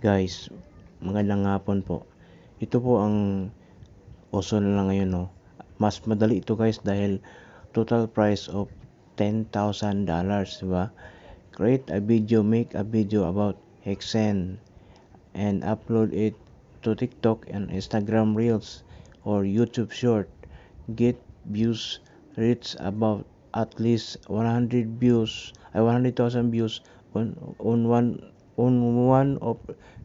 Guys, magandang hapon po. Ito po ang uso na lang ngayon, no? Mas madali ito guys dahil total price of $10,000, diba? Create a video, make a video about Hexen and upload it to TikTok and Instagram Reels or YouTube Short. Get views, reach about at least 100,000 views on one of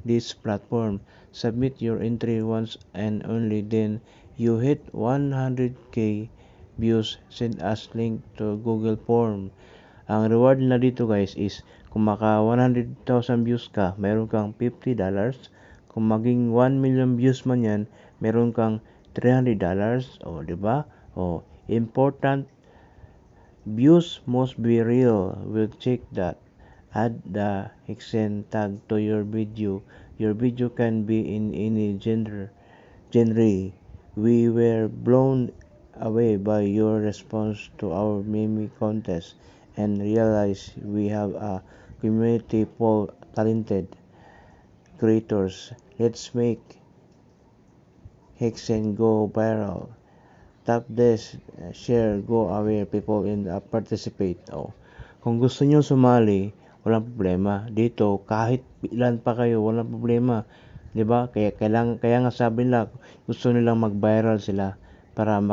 this platform. Submit your entry once and only then you hit 100k views. Send us link to Google Form. Ang reward na dito guys is kung maka 100,000 views ka, meron kang $50. Kung maging 1 million views man yan, meron kang $300. O, di ba? O, important views must be real. We'll check that. Add the Hexen tag to your video. Your video can be in any genre. We were blown away by your response to our meme contest and realized we have a community full talented creators. Let's make Hexen go viral. Tap this, share, go away people in participate. Oh. Kung gusto niyo sumali, walang problema. Dito, kahit ilan pa kayo, walang problema. 'Di ba? Kaya nga sabi nila, gusto nilang mag-viral sila para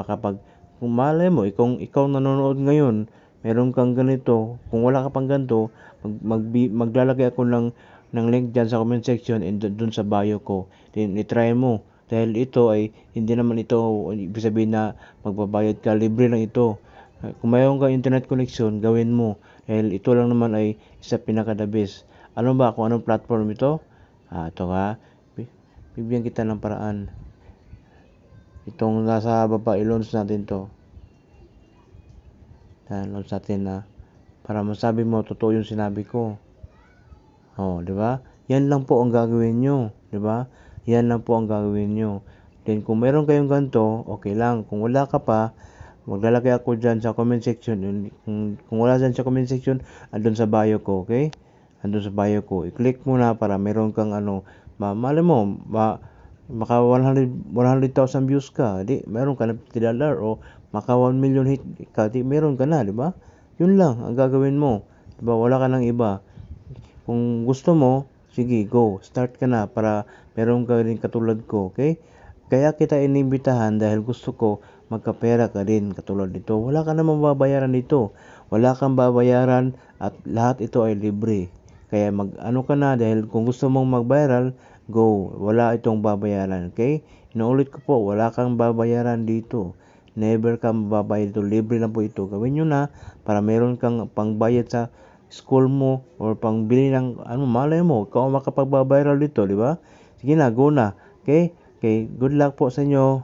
kung malay mo, ikaw nanonood ngayon, meron kang ganito, kung wala ka pang ganito, maglalagay ako ng link diyan sa comment section and doon sa bio ko. Then i-try mo. Dahil ito ay hindi naman ito ibig sabihin na magbabayad ka, libre lang ito. Kung mayroon kang internet connection, gawin mo. Dahil ito lang naman ay isa pinaka-the best. Ano ba kung anong platform ito? Ito nga. Bibigyan kita ng paraan. Itong nasa baba, i-launch natin to. Launch natin na para masabi mo totoo yung sinabi ko. Di ba? Yan lang po ang gagawin nyo. Di ba? Yan lang po ang gagawin nyo. Then, kung meron kayong ganito, okay lang. Kung wala ka pa, maglalagay ako dyan sa comment section. Kung wala dyan sa comment section, andun sa bio ko, okay? Andun sa bio ko. I-click mo na para meron kang malay mo, maka 100,000 views ka, di, meron ka na $50 o maka 1 million hit ka, di, meron ka na, di ba? Yun lang ang gagawin mo. Di ba? Wala ka nang iba. Kung gusto mo, sige, go. Start ka na para meron ka rin katulad ko, okay? Kaya kita inimbitahan dahil gusto ko magkapera ka rin katulad dito. Wala ka namang babayaran dito. Wala kang babayaran at lahat ito ay libre. Kaya mag-ano ka na dahil kung gusto mong mag-viral, go. Wala itong babayaran, okay? Inuulit ko po, wala kang babayaran dito. Never ka mababayad dito. Libre lang po ito. Gawin nyo na para meron kang pangbayad sa school mo or pangbili ng malay mo, ikaw makapagbabiral dito, di ba? Sige na, go na. Okay? Okay, good luck po sa inyo.